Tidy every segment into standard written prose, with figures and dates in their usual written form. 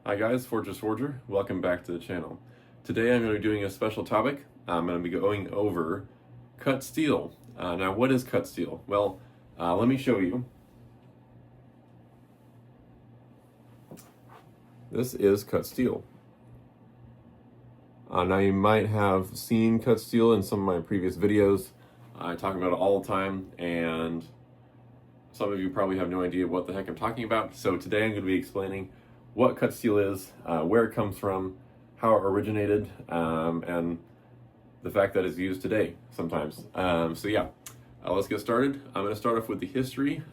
Hi guys, Forger, welcome back to the channel. Today I'm going to be doing a special topic. I'm going to be going over cut steel. Now what is cut steel? Well, let me show you. This is cut steel. Now you might have seen cut steel in some of my previous videos. I talk about it all the time, and some of you probably have no idea what the heck I'm talking about. So today I'm going to be explaining what cut steel is, where it comes from, how it originated, and the fact that it's used today sometimes. Let's get started. I'm going to start off with the history. This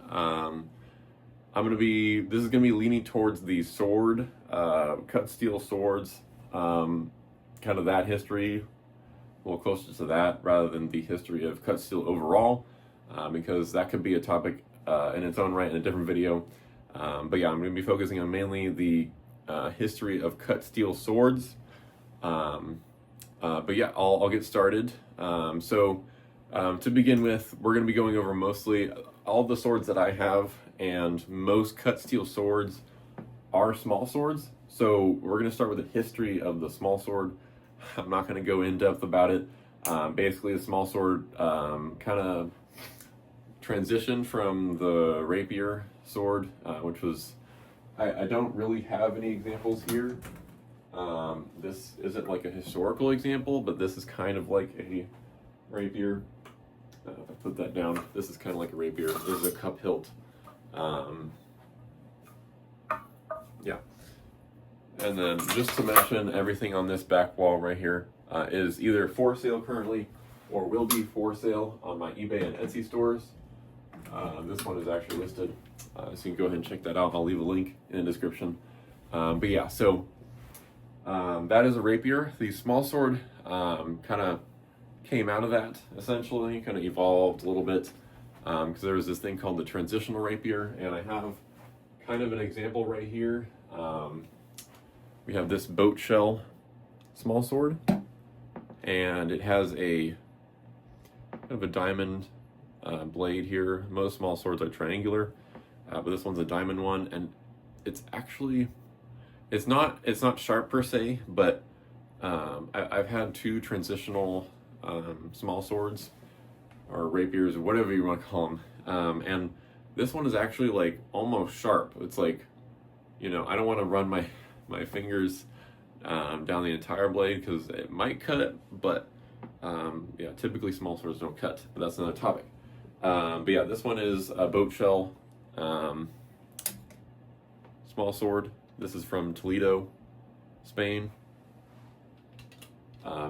is going to be leaning towards the sword, cut steel swords, kind of that history, a little closer to that rather than the history of cut steel overall, because that could be a topic in its own right in a different video. I'm going to be focusing on mainly the history of cut steel swords. I'll get started. To begin with, we're going to be going over mostly all the swords that I have, and most cut steel swords are small swords. So we're going to start with the history of the small sword. I'm not going to go in depth about it. Basically, the small sword kind of transitioned from the rapier sword, which was, I don't really have any examples here. This isn't like a historical example, but this is kind of like a rapier. If I put that down, this is kind of like a rapier. This is a cup hilt. And then just to mention, everything on this back wall right here is either for sale currently or will be for sale on my eBay and Etsy stores. This one is actually listed, so you can go ahead and check that out. I'll leave a link in the description. That is a rapier. The small sword kind of came out of that, essentially, kind of evolved a little bit, because there was this thing called the transitional rapier, and I have kind of an example right here. We have this boatshell small sword, and it has a kind of a diamond blade here. Most small swords are triangular, but this one's a diamond one, and it's actually it's not sharp per se, but I've had two transitional small swords or rapiers or whatever you want to call them, and this one is actually like almost sharp. It's like, I don't want to run my fingers down the entire blade because it might cut it, but typically small swords don't cut, but that's another topic. This one is a boatshell small sword. This is from Toledo, Spain.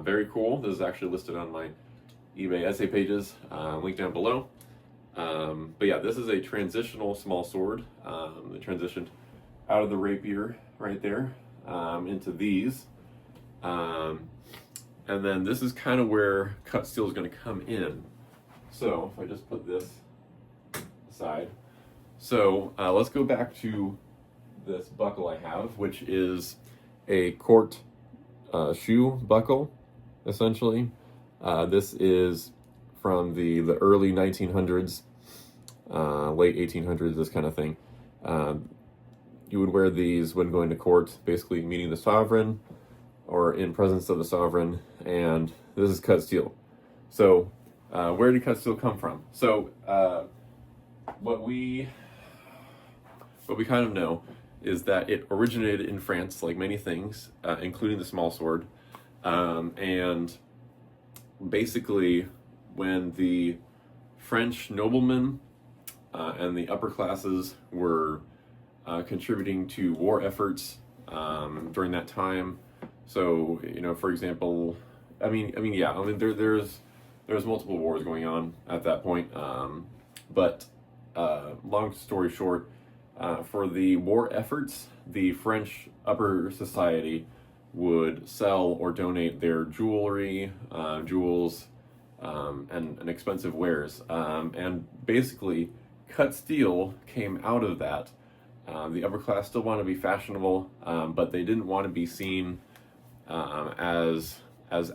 Very cool. This is actually listed on my eBay essay pages, link down below. This is a transitional small sword. They transitioned out of the rapier right there into these. And then this is kind of where cut steel is going to come in. So if I just put this aside. So let's go back to this buckle I have, which is a court shoe buckle, essentially. This is from the early 1900s, late 1800s, this kind of thing. You would wear these when going to court, basically meeting the sovereign or in presence of the sovereign, and this is cut steel. So where did cut steel come from? So what we kind of know is that it originated in France, like many things, including the small sword. And basically, when the French noblemen and the upper classes were contributing to war efforts during that time. So, for example, there's multiple wars going on at that point. Long story short, for the war efforts, the French upper society would sell or donate their jewelry, jewels, and expensive wares. And basically, cut steel came out of that. The upper class still wanted to be fashionable, but they didn't want to be seen as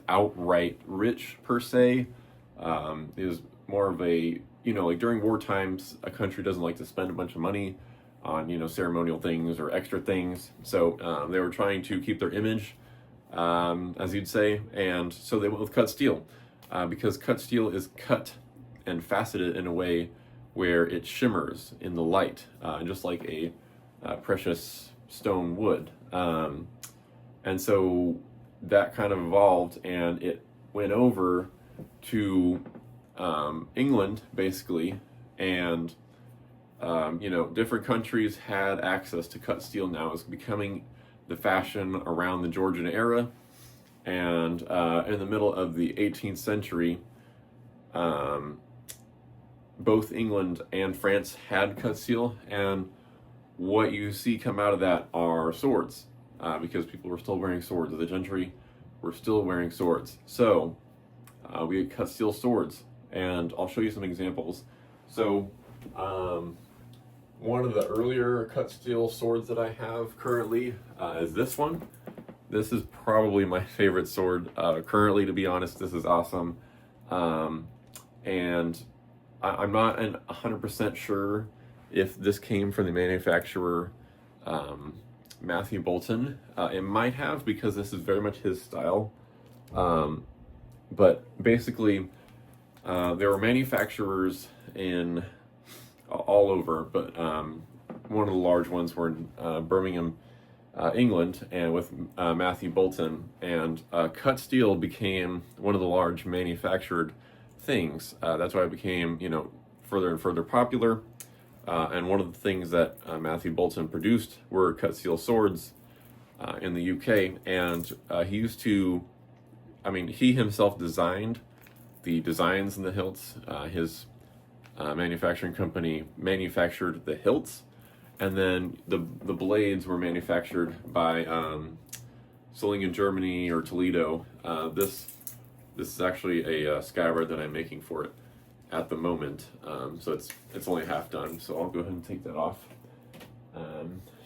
outright rich per se. It was more of a, like during war times, a country doesn't like to spend a bunch of money on, you know, ceremonial things or extra things. So they were trying to keep their image, as you'd say, and so they went with cut steel, because cut steel is cut and faceted in a way where it shimmers in the light, just like a precious stone would. And so that kind of evolved, and it went over to England, basically, and you know, different countries had access to cut steel. Now it's becoming the fashion around the Georgian era, and in the middle of the 18th century, both England and France had cut steel, and what you see come out of that are swords, because people were still wearing swords. The gentry were still wearing swords. So we had cut steel swords, and I'll show you some examples. So one of the earlier cut steel swords that I have currently is this one. This is probably my favorite sword currently, to be honest. This is awesome. And I'm not 100% sure if this came from the manufacturer Matthew Boulton. It might have, because this is very much his style. But basically, there were manufacturers in all over, but one of the large ones were in Birmingham, England, and with Matthew Boulton, and cut steel became one of the large manufactured things. That's why it became, you know, further and further popular. And one of the things that Matthew Boulton produced were cut steel swords in the UK, and he used to, I mean, he himself designed the designs and the hilts. His manufacturing company manufactured the hilts, and then the blades were manufactured by Solingen, Germany, or Toledo. This is actually a scabbard that I'm making for it at the moment, so it's only half done. So I'll go ahead and take that off.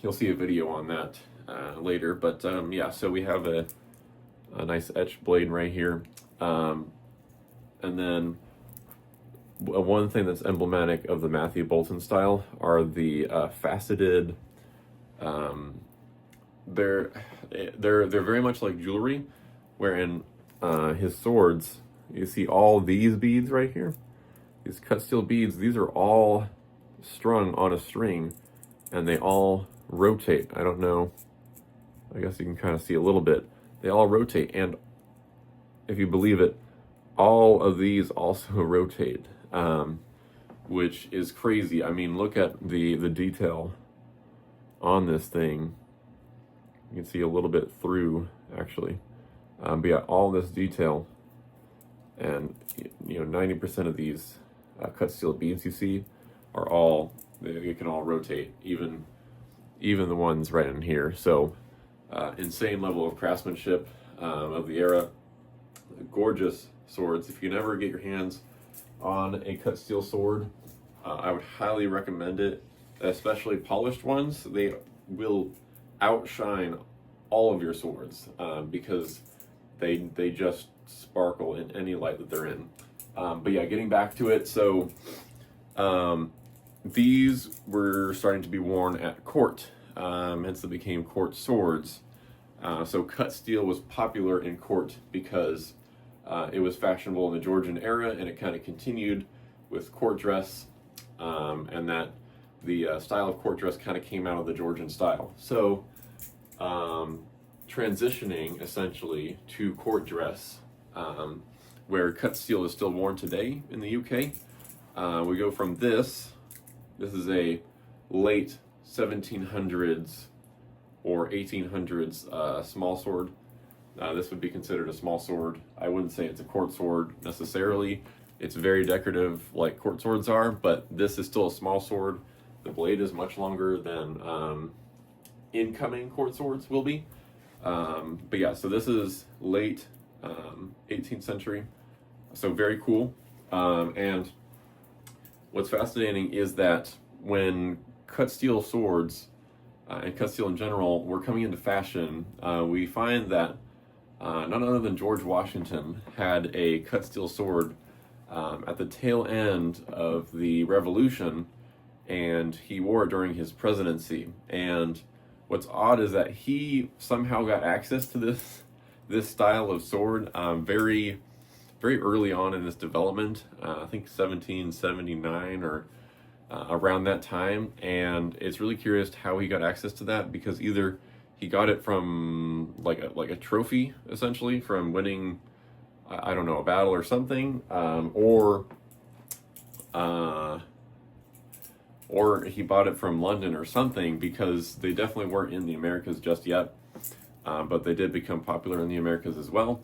You'll see a video on that later, but yeah. So we have a nice etched blade right here, and then one thing that's emblematic of the Matthew Boulton style are the faceted. They're very much like jewelry, wherein his swords, you see all these beads right here, these cut steel beads. These are all strung on a string, and they all rotate. I don't know. I guess you can kind of see a little bit. They all rotate, and if you believe it, all of these also rotate. Which is crazy. I mean, look at the detail on this thing. You can see a little bit through, actually. But yeah, all this detail, and you know, 90% of these cut steel beads you see are all, they can all rotate, even the ones right in here. So insane level of craftsmanship of the era. Gorgeous swords. If you never get your hands on a cut steel sword, I would highly recommend it, especially polished ones. They will outshine all of your swords because they just sparkle in any light that they're in. But yeah, getting back to it, so these were starting to be worn at court, hence they became court swords. So cut steel was popular in court because it was fashionable in the Georgian era, and it kind of continued with court dress, and that the style of court dress kind of came out of the Georgian style. So transitioning essentially to court dress, where cut steel is still worn today in the UK. We go from this is a late 1700s or 1800s small sword. This would be considered a small sword. I wouldn't say it's a court sword necessarily. It's very decorative like court swords are, but this is still a small sword. The blade is much longer than incoming court swords will be. But yeah, so this is late 18th century. So very cool. And what's fascinating is that when cut steel swords and cut steel in general were coming into fashion, we find that none other than George Washington had a cut steel sword at the tail end of the Revolution and he wore it during his presidency. And what's odd is that he somehow got access to this style of sword very early on in its development. I think 1779 or around that time, and it's really curious how he got access to that, because either he got it from like a trophy, essentially, from winning, I don't know, a battle or something, or he bought it from London or something, because they definitely weren't in the Americas just yet, but they did become popular in the Americas as well.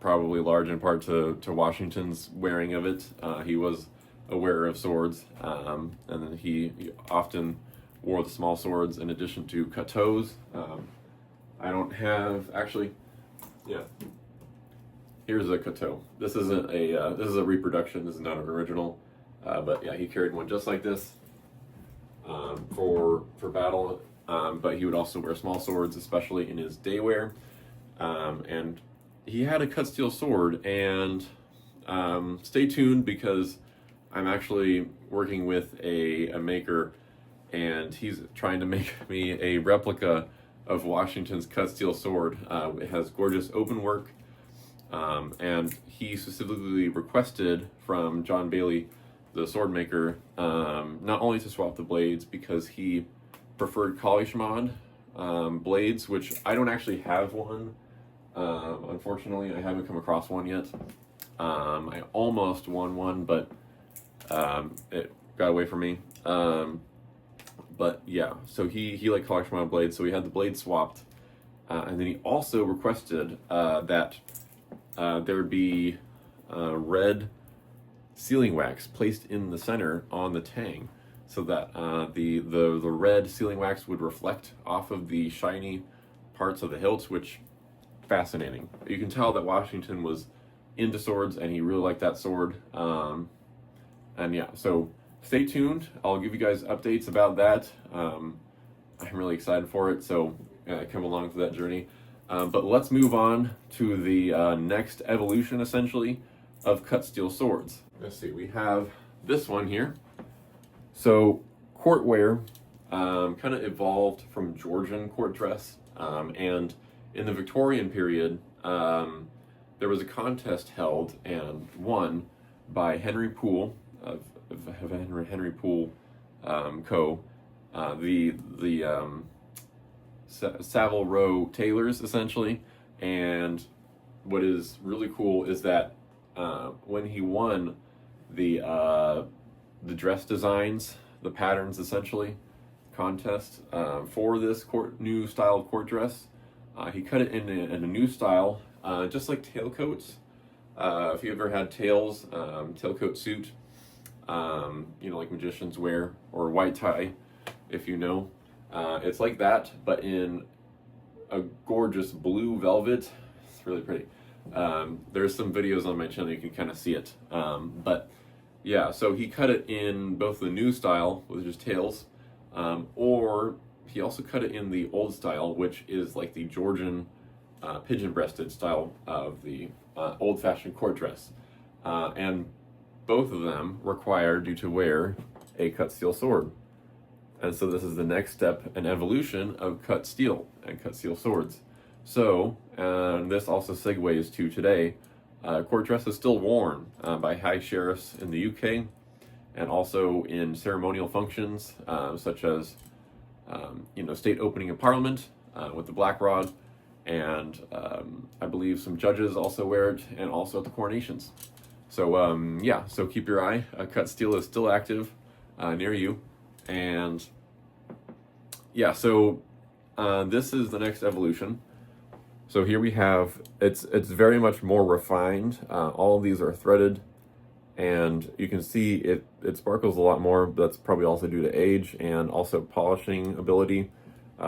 Probably large in part to Washington's wearing of it. He was a wearer of swords, and then he often wore the small swords in addition to cuttoes. I don't have, actually, yeah. Here's a cuttoe. This isn't a this is a reproduction. This is not an original, but yeah, he carried one just like this for battle. But he would also wear small swords, especially in his day wear. And he had a cut steel sword. And stay tuned, because I'm actually working with a maker, and he's trying to make me a replica of Washington's cut steel sword. It has gorgeous open work, and he specifically requested from John Bailey, the sword maker, not only to swap the blades, because he preferred Kalishmad blades, which I don't actually have one. Unfortunately, I haven't come across one yet. I almost won one, but it got away from me. But yeah, so he liked Kalishmad blades, so he had the blades swapped. And then he also requested that there would be red sealing wax placed in the center on the tang, so that the red sealing wax would reflect off of the shiny parts of the hilt, which, fascinating. You can tell that Washington was into swords, and he really liked that sword. And yeah, so stay tuned. I'll give you guys updates about that. I'm really excited for it, so come along for that journey. But let's move on to the next evolution, essentially, of cut steel swords. Let's see, we have this one here. So courtware kind of evolved from Georgian court dress, and in the Victorian period, there was a contest held and won by Henry Poole of Henry Poole Co. The Savile Row tailors, essentially. And what is really cool is that when he won the dress designs, the patterns, essentially, contest for this new style of court dress, he cut it in a new style, just like tailcoats. If you ever had tailcoat suit, like magicians wear, or white tie, if you know. It's like that, but in a gorgeous blue velvet. It's really pretty. There's some videos on my channel, you can kind of see it. But yeah, so he cut it in both the new style, with just tails, or he also cut it in the old style, which is like the Georgian pigeon-breasted style of the old-fashioned court dress. And both of them required you to wear a cut steel sword. And so this is the next step and evolution of cut steel and cut steel swords. So, this also segues to today. Court dress is still worn by high sheriffs in the UK, and also in ceremonial functions, such as state opening of Parliament with the black rod, and I believe some judges also wear it, and also at the coronations. So yeah, so keep your eye. Cut steel is still active near you, and yeah, so this is the next evolution. So here we have, it's very much more refined. All of these are threaded, and you can see it sparkles a lot more. But that's probably also due to age and also polishing ability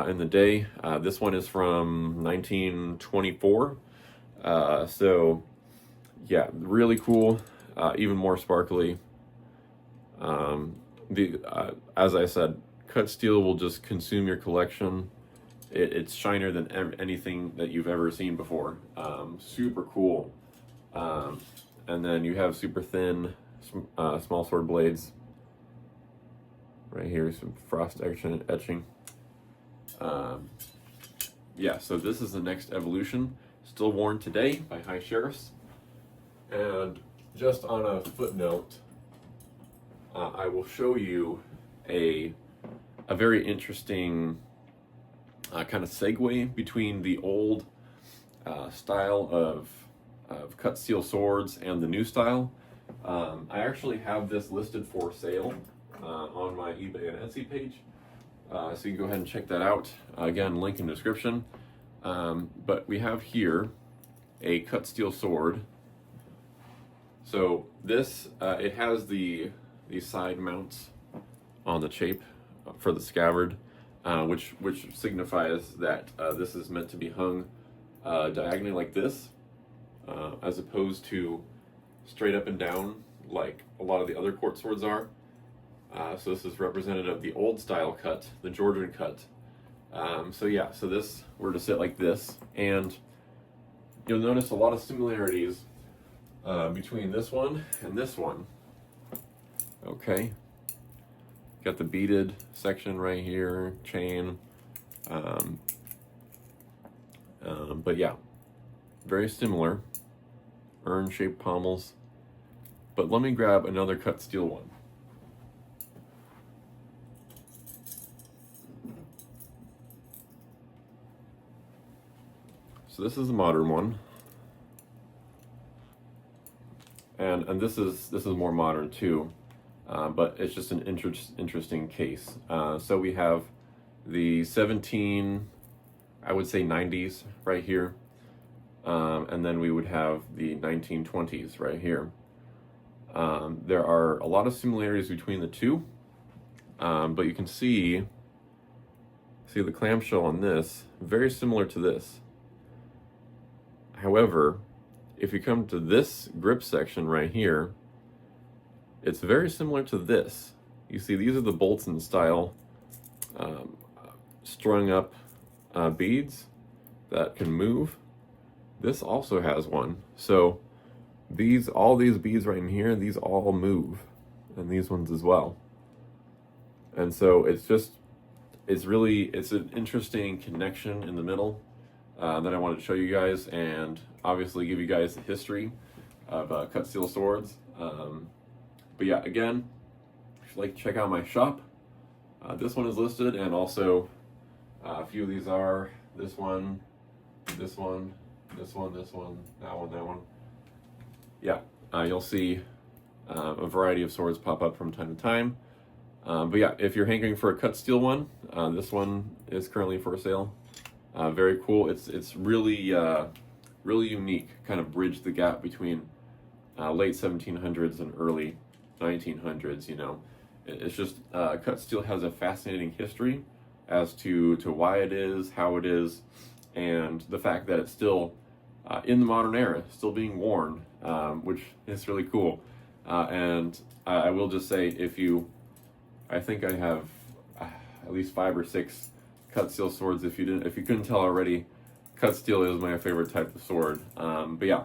in the day. This one is from 1924. So yeah, really cool, even more sparkly. As I said, cut steel will just consume your collection. It's shinier than anything that you've ever seen before. Super cool. And then you have super thin small sword blades. right here, some frost etching. Yeah, so this is the next evolution, still worn today by high sheriffs. And just on a footnote, I will show you a very interesting kind of segue between the old style of cut steel swords and the new style. I actually have this listed for sale on my eBay and Etsy page, so you can go ahead and check that out. Again, link in the description. But we have here a cut steel sword. So this, it has these side mounts on the chape for the scabbard, which signifies that this is meant to be hung diagonally like this, as opposed to straight up and down like a lot of the other court swords are. So this is representative of the old style cut, the Georgian cut. So yeah, so this were to sit like this, and you'll notice a lot of similarities between this one and this one. Okay, got the beaded section right here, chain, but yeah, very similar, urn-shaped pommels. But let me grab another cut steel one. So this is a modern one, and this is more modern too, but it's just an interesting case. So we have the 17, I would say 90s right here, and then we would have the 1920s right here. There are a lot of similarities between the two, but you can see the clamshell on this, very similar to this. However, if you come to this grip section right here, it's very similar to this. You see, these are the boulton style strung up beads that can move. This also has one. So all these beads right in here, these all move, and these ones as well. And so it's an interesting connection in the middle that I wanted to show you guys, and obviously give you guys the history of cut steel swords. But yeah, again, if you'd like to check out my shop, this one is listed, and also a few of these are this one, this one, this one, this one, that one, that one. Yeah, you'll see a variety of swords pop up from time to time. But yeah, if you're hankering for a cut steel one, this one is currently for sale. Very cool. It's really really unique. Kind of bridge the gap between late 1700s and early 1900s. You know, it's just cut steel has a fascinating history as to why it is, how it is, and the fact that it's still in the modern era, still being worn, which is really cool. And I will just say, I think I have at least 5 or 6 cut steel swords. If you couldn't tell already, cut steel is my favorite type of sword. But yeah,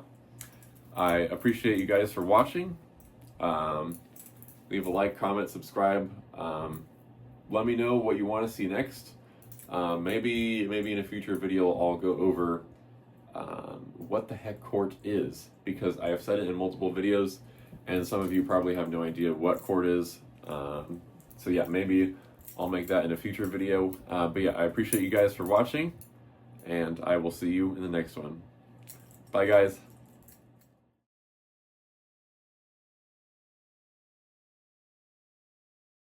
I appreciate you guys for watching. Leave a like, comment, subscribe. Let me know what you want to see next. Maybe in a future video I'll go over what the heck court is, because I have said it in multiple videos, and some of you probably have no idea what court is. So yeah, maybe I'll make that in a future video. But yeah, I appreciate you guys for watching, and I will see you in the next one. Bye, guys.